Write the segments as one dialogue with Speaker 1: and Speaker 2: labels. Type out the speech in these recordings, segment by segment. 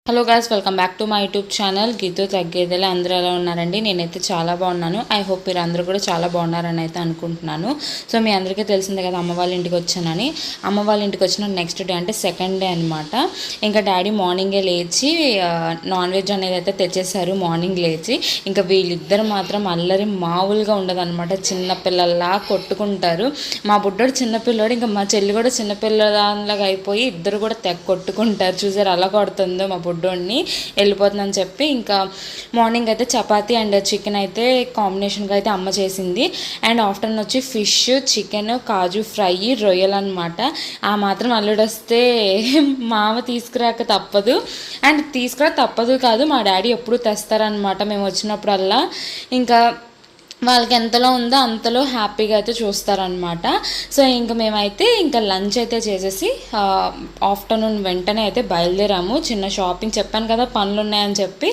Speaker 1: Hello guys, welcome back to my YouTube channel Geethu తగ్గేదేలే. అందరూ ఎలా ఉన్నారండి? నేనైతే చాలా బాగున్నాను. ఐ హోప్ మీరు అందరూ కూడా చాలా బాగున్నారని అయితే అనుకుంటున్నాను. సో మీ అందరికీ తెలిసిందే కదా, అమ్మ వాళ్ళ ఇంటికి వచ్చానని. అమ్మ వాళ్ళ ఇంటికి వచ్చిన నెక్స్ట్ డే అంటే సెకండ్ డే అనమాట. ఇంకా డాడీ మార్నింగే లేచి నాన్ వెజ్ అనేది అయితే తెచ్చేసారు. మార్నింగ్ లేచి ఇంకా వీళ్ళిద్దరు మాత్రం అల్లరి మామూలుగా ఉండదన్నమాట. చిన్నపిల్లల్లా కొట్టుకుంటారు. మా బుడ్డోడు చిన్నపిల్లోడు, ఇంకా మా చెల్లి కూడా చిన్నపిల్లలాగా అయిపోయి ఇద్దరు కూడా తెగ కొట్టుకుంటారు. చూసారు అలా కొడుతుందో మా బుడ్డోడిని. వెళ్ళిపోతుందని చెప్పి ఇంకా మార్నింగ్ అయితే చపాతీ అండ్ చికెన్ అయితే కాంబినేషన్గా అయితే అమ్మ చేసింది. అండ్ ఆఫ్టర్నూన్ వచ్చి ఫిష్, చికెన్, కాజు ఫ్రై, రొయ్యలు అనమాట. ఆ మాత్రం అల్లుడు వస్తే మామ తీసుకురాక తప్పదు. అండ్ తీసుకురా తప్పదు కాదు, మా డాడీ ఎప్పుడు తెస్తారనమాట మేము వచ్చినప్పుడల్లా. ఇంకా వాళ్ళకి ఎంతలో ఉందో అంతలో హ్యాపీగా అయితే చూస్తారనమాట. సో ఇంకా మేమైతే ఇంకా లంచ్ అయితే చేసేసి ఆఫ్టర్నూన్ వెంటనే అయితే బయలుదేరాము. చిన్న షాపింగ్ చెప్పాను కదా, పనులు ఉన్నాయని చెప్పి.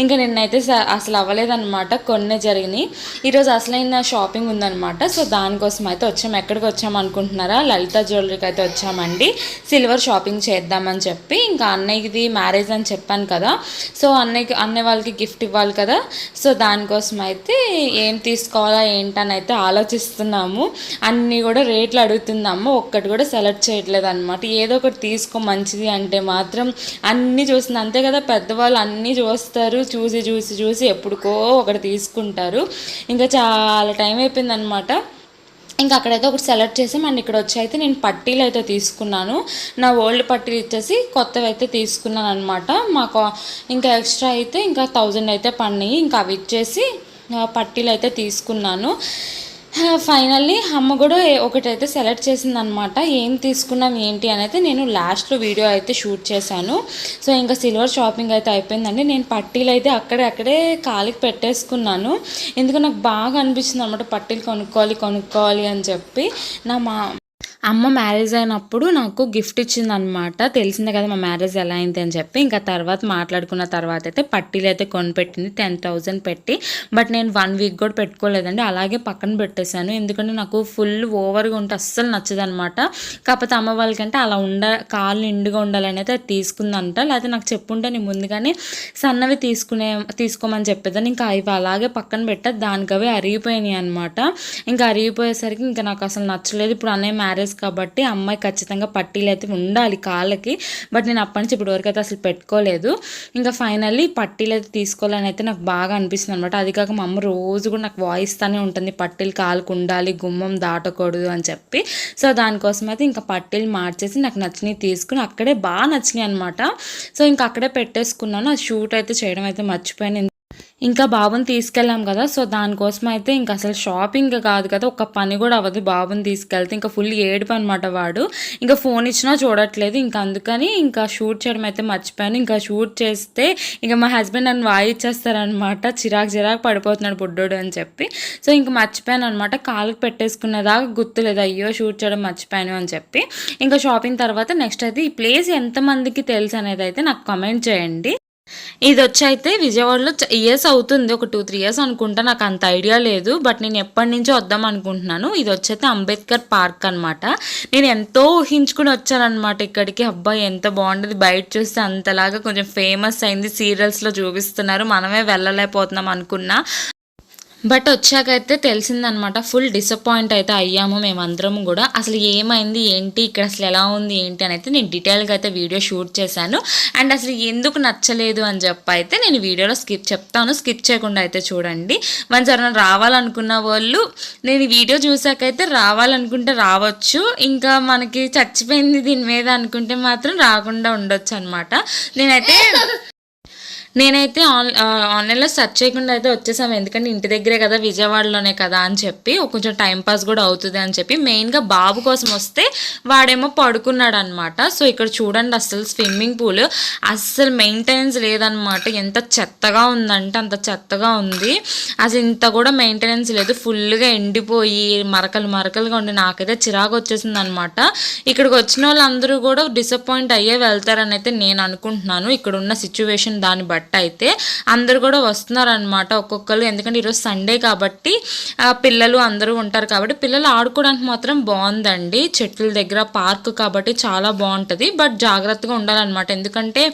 Speaker 1: ఇంకా నిన్నైతే అసలు అవ్వలేదన్నమాట, కొన్ని జరిగినాయి. ఈరోజు అసలైన షాపింగ్ ఉందన్నమాట. సో దానికోసం అయితే వచ్చాము. ఎక్కడికి వచ్చాము అనుకుంటున్నారా? లలిత జ్యువెలరీకి అయితే వచ్చామండి. సిల్వర్ షాపింగ్ చేద్దామని చెప్పి. ఇంకా అన్నయ్యది మ్యారేజ్ అని చెప్పాను కదా, సో అన్నయ్య వాళ్ళకి గిఫ్ట్ ఇవ్వాలి కదా. సో దానికోసం అయితే ఏం తీసుకోవాలా ఏంటని అయితే ఆలోచిస్తున్నాము. అన్నీ కూడా రేట్లు అడుగుతుందమ్మ, ఒక్కటి కూడా సెలెక్ట్ చేయట్లేదు అనమాట. ఏదో ఒకటి తీసుకో మంచిది అంటే మాత్రం అన్నీ చూస్తుంది. అంతే కదా, పెద్దవాళ్ళు అన్నీ చూస్తారు, చూసి చూసి చూసి ఎప్పుడుకో ఒకటి తీసుకుంటారు. ఇంకా చాలా టైం అయిపోయింది అనమాట. ఇంకా అక్కడైతే ఒకటి సెలెక్ట్ చేసాం. అండ్ ఇక్కడ వచ్చి అయితే నేను పట్టీలు అయితే తీసుకున్నాను. నా ఓల్డ్ పట్టీలు ఇచ్చేసి కొత్తవి అయితే తీసుకున్నాను అనమాట. మాకు ఇంకా ఎక్స్ట్రా అయితే ఇంకా 1000 అయితే పడినాయి. ఇంకా అవి ఇచ్చేసి పట్టీలు అయితే తీసుకున్నాను. ఫైనల్లీ అమ్మ కూడా ఒకటైతే సెలెక్ట్ చేసిందనమాట. ఏం తీసుకున్నాం ఏంటి అని అయితే నేను లాస్ట్లో వీడియో అయితే షూట్ చేశాను. సో ఇంకా సిల్వర్ షాపింగ్ అయితే అయిపోయిందండి. నేను పట్టీలు అయితే అక్కడే కాలికి పెట్టేసుకున్నాను. ఎందుకు నాకు బాగా అనిపించింది అనమాట, పట్టీలు కొనుక్కోవాలి అని చెప్పి. అమ్మ మ్యారేజ్ అయినప్పుడు నాకు గిఫ్ట్ ఇచ్చిందనమాట. తెలిసిందే కదా మా మ్యారేజ్ ఎలా అయింది అని చెప్పి. ఇంకా తర్వాత మాట్లాడుకున్న తర్వాత అయితే పట్టీలు అయితే కొనిపెట్టింది 10,000 పెట్టి. బట్ నేను 1 వీక్ కూడా పెట్టుకోలేదండి, అలాగే పక్కన పెట్టేశాను. ఎందుకంటే నాకు ఫుల్ ఓవర్గా ఉంటే అస్సలు నచ్చదనమాట. కాకపోతే అమ్మ వాళ్ళకంటే అలా కాళ్ళు నిండుగా ఉండాలని అయితే అది తీసుకుందంట. లేకపోతే నాకు చెప్పుంటే నేను ముందుగానే సన్నవి తీసుకోమని చెప్పేదాన్ని. ఇంకా అవి అలాగే పక్కన పెట్టా, దానికి అవి అరిగిపోయినాయి అనమాట. ఇంకా అరిగిపోయేసరికి ఇంకా నాకు అసలు నచ్చలేదు. ఇప్పుడు అన్నయ్య మ్యారేజ్ కాబట్టి అమ్మాయి ఖచ్చితంగా పట్టీలు అయితే ఉండాలి కాళ్ళకి. బట్ నేను అప్పటి నుంచి ఇప్పటి వరకు అయితే అసలు పెట్టుకోలేదు. ఇంకా ఫైనల్లీ పట్టీలు అయితే తీసుకోవాలని అయితే నాకు బాగా అనిపిస్తుంది అనమాట. అది కాక మా అమ్మ రోజు కూడా నాకు వాయిస్తూనే ఉంటుంది, పట్టీలు కాళ్ళకు ఉండాలి, గుమ్మం దాటకూడదు అని చెప్పి. సో దానికోసం అయితే ఇంకా పట్టీలు మార్చేసి నాకు నచ్చినవి తీసుకుని అక్కడే బాగా నచ్చినాయి అనమాట. సో ఇంకా అక్కడే పెట్టేసుకున్నాను. ఆ షూట్ అయితే చేయడం అయితే మర్చిపోయాను. ఇంకా బాబుని తీసుకెళ్ళాం కదా, సో దానికోసం అయితే ఇంకా అసలు షాపింగ్ కాదు కదా, ఒక పని కూడా అవ్వదు బాబుని తీసుకెళ్తే. ఇంకా ఫుల్ ఏడుపు అనమాట వాడు. ఇంకా ఫోన్ ఇచ్చినా చూడట్లేదు. ఇంకా అందుకని ఇంకా షూట్ చేయడం అయితే మర్చిపోయాను. ఇంకా షూట్ చేస్తే ఇంకా మా హస్బెండ్ నన్ను వాయిచ్చేస్తారనమాట, చిరాకు పడిపోతున్నాడు బుడ్డోడు అని చెప్పి. సో ఇంకా మర్చిపోయాను అనమాట. కాలుకి పెట్టేసుకునేదాకా గుర్తులేదు, అయ్యో షూట్ చేయడం మర్చిపోయాను అని చెప్పి. ఇంకా షాపింగ్ తర్వాత నెక్స్ట్ అయితే ఈ ప్లేస్ ఎంతమందికి తెలుసు అనేది అయితే నాకు కమెంట్ చేయండి. ఇది వచ్చి అయితే విజయవాడలో ఇయర్స్ అవుతుంది, ఒక 2-3 ఇయర్స్ అనుకుంటా, నాకు అంత ఐడియా లేదు. బట్ నేను ఎప్పటి నుంచో వద్దాం అనుకుంటున్నాను. ఇది వచ్చైతే అంబేద్కర్ పార్క్ అనమాట. నేను ఎంతో ఊహించుకుని వచ్చానమాట ఇక్కడికి. అబ్బాయి ఎంత బాగుంటుంది, బయట చూస్తే అంతలాగా కొంచెం ఫేమస్ అయింది, సీరియల్స్లో చూపిస్తున్నారు, మనమే వెళ్ళలేకపోతున్నాం అనుకున్నా. బట్ వచ్చాకైతే తెలిసిందనమాట, ఫుల్ డిసప్పాయింట్ అయితే అయ్యాము మేమందరం కూడా. అసలు ఏమైంది ఏంటి ఇక్కడ, అసలు ఎలా ఉంది ఏంటి అని అయితే నేను డీటెయిల్గా అయితే వీడియో షూట్ చేశాను. అండ్ అసలు ఎందుకు నచ్చలేదు అని చెప్పి అయితే నేను వీడియోలో చెప్తాను, స్కిప్ చేయకుండా అయితే చూడండి. మన ఎవరైనా రావాలనుకున్న వాళ్ళు నేను వీడియో చూసాకైతే రావాలనుకుంటే రావచ్చు, ఇంకా మనకి చచ్చిపోయింది దీని మీద అనుకుంటే మాత్రం రాకుండా ఉండొచ్చు అనమాట. నేనైతే ఆన్లైన్లో సెర్చ్ చేయకుండా అయితే వచ్చేసాము, ఎందుకంటే ఇంటి దగ్గరే కదా, విజయవాడలోనే కదా అని చెప్పి కొంచెం టైంపాస్ కూడా అవుతుంది అని చెప్పి. మెయిన్గా బాబు కోసం వస్తే వాడేమో పడుకున్నాడు అనమాట. సో ఇక్కడ చూడండి, అసలు స్విమ్మింగ్ పూల్ అస్సలు మెయింటెనెన్స్ లేదనమాట. ఎంత చెత్తగా ఉందంటే అంత చెత్తగా ఉంది. అసలు ఇంత కూడా మెయింటెనెన్స్ లేదు, ఫుల్గా ఎండిపోయి మరకలుగా ఉండి నాకైతే చిరాకు వచ్చేసింది అనమాట. ఇక్కడికి వచ్చిన వాళ్ళందరూ కూడా డిసప్పాయింట్ అయ్యే వెళ్తారని అయితే నేను అనుకుంటున్నాను, ఇక్కడ ఉన్న సిచ్యువేషన్ దాన్ని బట్టి. బట్ అయితే అందరూ కూడా వస్తున్నారనమాట ఒక్కొక్కరు, ఎందుకంటే ఈరోజు సండే కాబట్టి పిల్లలు అందరూ ఉంటారు కాబట్టి పిల్లలు ఆడుకోవడానికి మాత్రం బాగుందండి. చెట్ల దగ్గర పార్క్ కాబట్టి చాలా బాగుంటుంది. బట్ జాగ్రత్తగా ఉండాలన్నమాట, ఎందుకంటే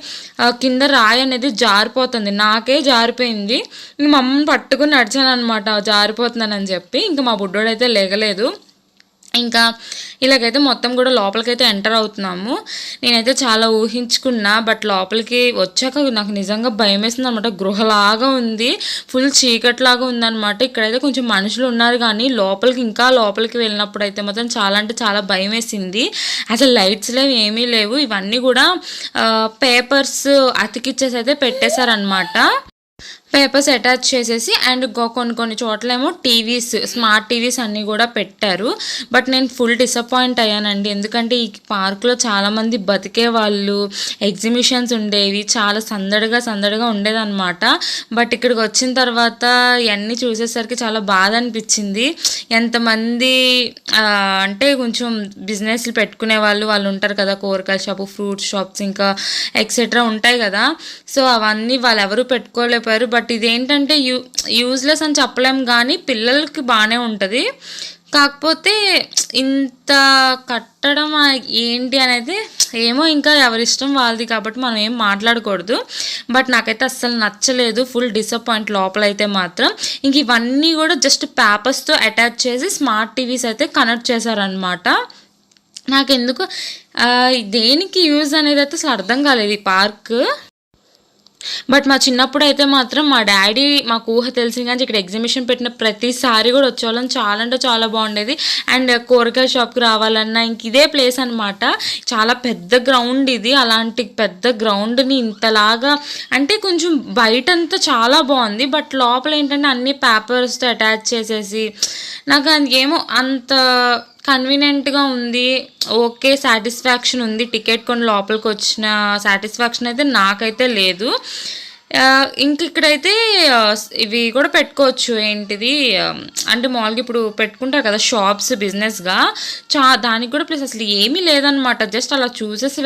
Speaker 1: కింద రాయి అనేది జారిపోతుంది. నాకే జారిపోయింది, ఇంక మా అమ్మని పట్టుకుని నడిచాను అనమాట జారిపోతున్నానని చెప్పి. ఇంకా మా బుడ్డోడైతే లేగలేదు. ఇంకా ఇలాగైతే మొత్తం కూడా లోపలికైతే ఎంటర్ అవుతున్నాము. నేనైతే చాలా ఊహించుకున్నా, బట్ లోపలికి వచ్చాక నాకు నిజంగా భయం వేసింది అనమాట. గృహలాగా ఉంది, ఫుల్ చీకట్లాగా ఉందన్నమాట. ఇక్కడైతే కొంచెం మనుషులు ఉన్నారు, కానీ లోపలికి ఇంకా లోపలికి వెళ్ళినప్పుడు అయితే మాత్రం చాలా అంటే చాలా భయం వేసింది. అసలు లైట్స్ లేవు, ఏమీ లేవు. ఇవన్నీ కూడా పేపర్స్ అతికిచ్చేసి అయితే పెట్టేశారనమాట. పేపర్స్ అటాచ్ చేసేసి అండ్ కొన్ని చోట్లేమో టీవీస్, స్మార్ట్ టీవీస్ అన్నీ కూడా పెట్టారు. బట్ నేను ఫుల్ డిసప్పాయింట్ అయ్యానండి, ఎందుకంటే ఈ పార్క్లో చాలామంది బతికే వాళ్ళు, ఎగ్జిబిషన్స్ ఉండేవి, చాలా సందడిగా ఉండేదన్నమాట. బట్ ఇక్కడికి వచ్చిన తర్వాత ఇవన్నీ చూసేసరికి చాలా బాధ అనిపించింది. ఎంతమంది అంటే కొంచెం బిజినెస్లు పెట్టుకునే వాళ్ళు ఉంటారు కదా, కూరగాయల షాపు, ఫ్రూట్ షాప్స్, ఇంకా ఎక్సెట్రా ఉంటాయి కదా. సో అవన్నీ వాళ్ళు ఎవరు పెట్టుకోలేకపోయారు. బట్ ఇదేంటంటే యూజ్లెస్ అని చెప్పలేము, కానీ పిల్లలకి బాగానే ఉంటుంది. కాకపోతే ఇంత కట్టడం ఏంటి అనేది ఏమో, ఇంకా ఎవరిష్టం వాళ్ళది కాబట్టి మనం ఏం మాట్లాడకూడదు. బట్ నాకైతే అస్సలు నచ్చలేదు, ఫుల్ డిసప్పాయింట్ లోపలైతే మాత్రం. ఇంక ఇవన్నీ కూడా జస్ట్ పేపర్స్తో అటాచ్ చేసి స్మార్ట్ టీవీస్ అయితే కనెక్ట్ చేశారనమాట. నాకెందుకు దేనికి యూజ్ అనేది అయితే అసలు అర్థం కాలేదు ఈ పార్క్. బట్ మా చిన్నప్పుడు అయితే మాత్రం మా డాడీ మాకు ఊహ తెలిసింది కానీ ఇక్కడ ఎగ్జిబిషన్ పెట్టిన ప్రతిసారి కూడా వచ్చేవాళ్ళం. చాలా అంటే చాలా బాగుండేది. అండ్ కూరగాయల షాప్కి రావాలన్నా ఇంక ఇదే ప్లేస్ అనమాట. చాలా పెద్ద గ్రౌండ్ ఇది. అలాంటి పెద్ద గ్రౌండ్ని ఇంతలాగా అంటే కొంచెం బయటంతా చాలా బాగుంది, బట్ లోపల ఏంటంటే అన్ని పేపర్స్తో అటాచ్ చేసేసి నాకు ఏమో అంత కన్వీనియంట్గా ఉంది. ఓకే, సాటిస్ఫాక్షన్ ఉంది, టికెట్ కొని లోపలికి వచ్చిన సాటిస్ఫాక్షన్ అయితే నాకైతే లేదు. ఇంక ఇక్కడైతే ఇవి కూడా పెట్టుకోవచ్చు, ఏంటిది అంటే మామూలుగా ఇప్పుడు పెట్టుకుంటారు కదా షాప్స్ బిజినెస్గా, దానికి కూడా ప్లేస్ అసలు ఏమీ లేదనమాట. జస్ట్ అలా చూసేసి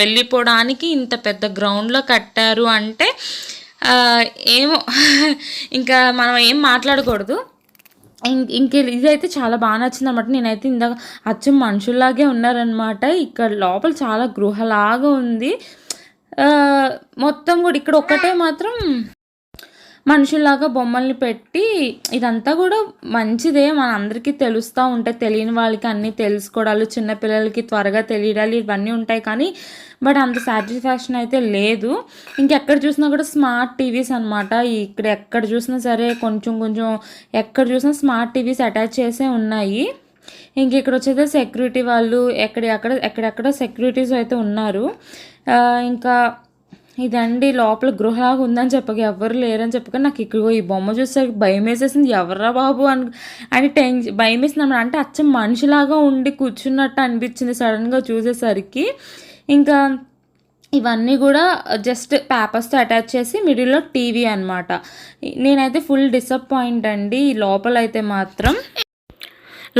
Speaker 1: వెళ్ళిపోవడానికి ఇంత పెద్ద గ్రౌండ్లో కట్టారు అంటే ఏమో ఇంకా మనం ఏం మాట్లాడకూడదు. ఇదైతే చాలా బాగా నచ్చింది అనమాట. నేనైతే ఇందాక అచ్చం మనుషుల్లాగే ఉన్నారనమాట. ఇక్కడ లోపల చాలా గృహలాగా ఉంది మొత్తం కూడా. ఇక్కడ ఒక్కటే మాత్రం మనుషుల్లాగా బొమ్మల్ని పెట్టి, ఇదంతా కూడా మంచిదే, మన అందరికీ తెలుస్తూ ఉంటాయి. తెలియని వాళ్ళకి అన్నీ తెలుసుకోవడాలు, చిన్నపిల్లలకి త్వరగా తెలియడాలు ఇవన్నీ ఉంటాయి, కానీ బట్ అంత సాటిస్ఫాక్షన్ అయితే లేదు. ఇంకెక్కడ చూసినా కూడా స్మార్ట్ టీవీస్ అనమాట. ఇక్కడ ఎక్కడ చూసినా సరే కొంచెం ఎక్కడ చూసినా స్మార్ట్ టీవీస్ అటాచ్ చేసే ఉన్నాయి. ఇంక ఇక్కడ వచ్చేది సెక్యూరిటీ వాళ్ళు ఎక్కడెక్కడ సెక్యూరిటీస్ అయితే ఉన్నారు. ఇంకా ఇదండి లోపల గృహలాగా ఉందని చెప్పక ఎవరు లేరని చెప్పక నాకు ఇక్కడ ఈ బొమ్మ చూసేసరికి భయం వేసేసింది. ఎవర్రా బాబు అని భయం వేసింది అన్నమాట. అంటే అచ్చం మనిషిలాగా ఉండి కూర్చున్నట్టు అనిపించింది సడన్గా చూసేసరికి. ఇంకా ఇవన్నీ కూడా జస్ట్ పేపర్స్తో అటాచ్ చేసి మిడిల్లో టీవీ అనమాట. నేనైతే ఫుల్ డిసప్పాయింట్ అండి.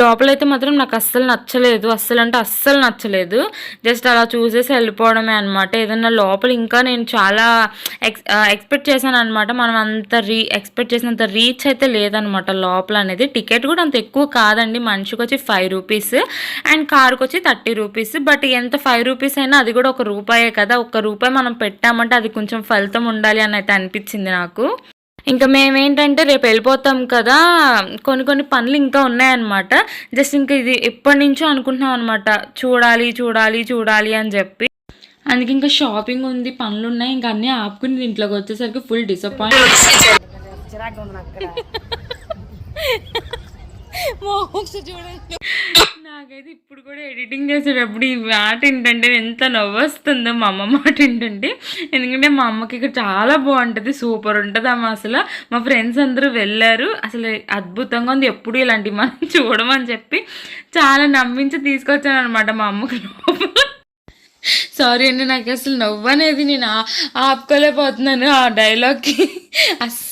Speaker 1: లోపలైతే మాత్రం నాకు అస్సలు నచ్చలేదు, అస్సలు నచ్చలేదు. జస్ట్ అలా చూసేసి వెళ్ళిపోవడమే అనమాట. ఏదన్నా లోపల ఇంకా నేను చాలా ఎక్స్పెక్ట్ చేశాను అనమాట. మనం అంత ఎక్స్పెక్ట్ చేసినంత రీచ్ అయితే లేదనమాట లోపల అనేది. టికెట్ కూడా అంత ఎక్కువ కాదండి, మనిషికి వచ్చి 5 రూపీస్ అండ్ కారుకి వచ్చి 30 రూపీస్. బట్ ఎంత 5 రూపీస్ అయినా అది కూడా ₹1 కదా. ₹1 మనం పెట్టామంటే అది కొంచెం ఫలితం ఉండాలి అని అయితే అనిపించింది నాకు. ఇంకా మేమేంటంటే రేపు వెళ్ళిపోతాం కదా, కొన్ని పనులు ఇంకా ఉన్నాయన్నమాట. జస్ట్ ఇంకా ఇది ఎప్పటి నుంచో అనుకుంటున్నాం అనమాట, చూడాలి అని చెప్పి. అందుకే ఇంకా షాపింగ్ ఉంది, పనులు ఉన్నాయి, ఇంకా అన్నీ ఆపుకుని ఇంట్లోకి వచ్చేసరికి ఫుల్ డిసప్పాయింట్. నాకైతే ఇప్పుడు కూడా ఎడిటింగ్ చేసేటప్పుడు ఈ మాట ఏంటంటే ఎంత నవ్వొస్తుందో మా అమ్మ మాట ఏంటంటే. ఎందుకంటే మా అమ్మకి ఇక్కడ చాలా బాగుంటుంది, సూపర్ ఉంటుంది అమ్మ. అసలు మా ఫ్రెండ్స్ అందరూ వెళ్ళారు, అసలు అద్భుతంగా ఉంది, ఎప్పుడు ఇలాంటివి మనం చూడమని చెప్పి చాలా నమ్మించి తీసుకొచ్చాను అనమాట మా అమ్మకి లోపల. సారీ అండి, నాకు అసలు నవ్వు అనేది నేను ఆపుకోలేకపోతున్నాను ఆ డైలాగ్కి.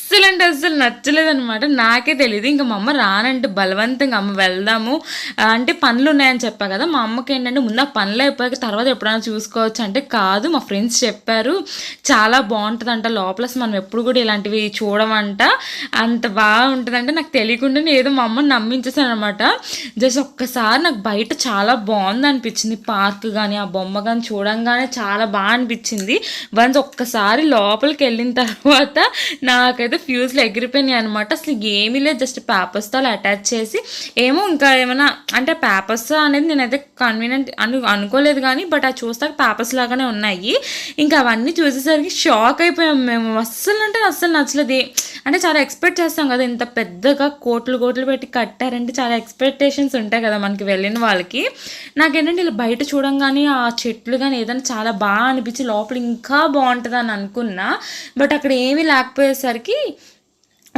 Speaker 1: అస్సలు అంటే అస్సలు నచ్చలేదనమాట. నాకే తెలియదు. ఇంకా మా అమ్మ రానంటే బలవంతంగా అమ్మ వెళ్దాము అంటే పనులు ఉన్నాయని చెప్పా కదా. మా అమ్మకి ఏంటంటే ముందు ఆ పనులు అయిపోయాక తర్వాత ఎప్పుడైనా చూసుకోవచ్చు అంటే, కాదు మా ఫ్రెండ్స్ చెప్పారు చాలా బాగుంటుందంట లోపల, మనం ఎప్పుడు కూడా ఇలాంటివి చూడమంట, అంత బాగా ఉంటుందంటే నాకు తెలియకుండానే ఏదో మా అమ్మని నమ్మించేసాను అనమాట. జస్ట్ ఒక్కసారి నాకు బయట చాలా బాగుంది అనిపించింది. పార్క్ కానీ ఆ బొమ్మ కానీ చూడంగానే చాలా బాగా అనిపించింది. వన్స్ ఒక్కసారి లోపలికి వెళ్ళిన తర్వాత నాకైతే ఫ్యూజ్లు ఎగిరిపోయినాయి అనమాట. అసలు ఏమీ లేదు, జస్ట్ పేపర్స్తో అలా అటాచ్ చేసి ఏమో ఇంకా ఏమైనా అంటే పేపర్స్ అనేది నేనైతే కన్వీనియంట్ అనుకోలేదు కానీ, బట్ అది చూస్తాక పేపర్స్ లాగానే ఉన్నాయి. ఇంకా అవన్నీ చూసేసరికి షాక్ అయిపోయాం మేము. అస్సలు అంటే అస్సలు నచ్చలేదు. అంటే చాలా ఎక్స్పెక్ట్ చేస్తాం కదా, ఇంత పెద్దగా కోట్లు కోట్లు పెట్టి కట్టారంటే చాలా ఎక్స్పెక్టేషన్స్ ఉంటాయి కదా మనకి వెళ్ళిన వాళ్ళకి. నాకేంటంటే ఇలా బయట చూడంగానే ఆ చెట్లు కానీ ఏదైనా చాలా బాగా అనిపించి లోపల ఇంకా బాగుంటుంది అని అనుకున్నా. బట్ అక్కడ ఏమీ లేకపోయేసరికి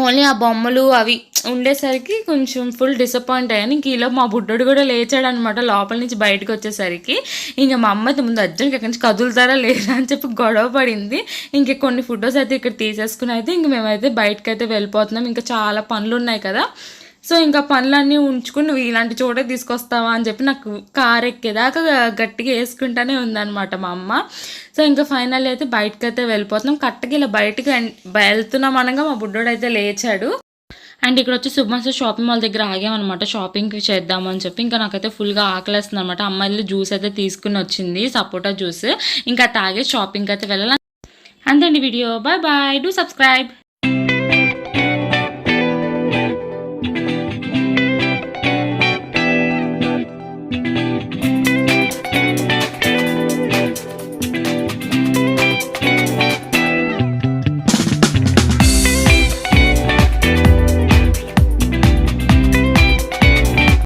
Speaker 1: ఓన్లీ ఆ బొమ్మలు అవి ఉండేసరికి కొంచెం ఫుల్ డిసప్పాయింట్ అయ్యాను. ఇంక ఈలో మా బుడ్డోడు కూడా లేచాడు అనమాట లోపల నుంచి బయటకు వచ్చేసరికి. ఇంకా మా అమ్మ అయితే ముందు అర్జున్కి ఎక్కడి నుంచి కదులుతారా లేదా అని చెప్పి గొడవ పడింది. ఇంక కొన్ని ఫొటోస్ అయితే ఇక్కడ తీసేసుకుని అయితే ఇంక మేమైతే బయటకైతే వెళ్ళిపోతున్నాం. ఇంకా చాలా పనులు ఉన్నాయి కదా, సో ఇంకా పనులన్నీ ఉంచుకుని నువ్వు ఇలాంటి చోటే తీసుకొస్తావా అని చెప్పి నాకు కార్ ఎక్కేదాకా గట్టిగా వేసుకుంటానే ఉందన్నమాట మా అమ్మ. సో ఇంకా ఫైనల్ అయితే బయటకైతే వెళ్ళిపోతున్నాం. కరెక్ట్గా ఇలా బయటకు వెళ్తున్నాం అనగా మా బుడ్డోడు అయితే లేచాడు. అండ్ ఇక్కడ వచ్చి సుబ్బాన్ షాపింగ్ మాల్ దగ్గర ఆగామన్నమాట, షాపింగ్ చేద్దాము అని చెప్పి. ఇంకా నాకైతే ఫుల్గా ఆకలేస్తుంది అనమాట. అమ్మాయిలు జ్యూస్ అయితే తీసుకుని వచ్చింది, సపోటా జ్యూస్. ఇంకా తాగే షాపింగ్కి అయితే వెళ్ళాలి. అంతే అండి video. Bye bye, do subscribe.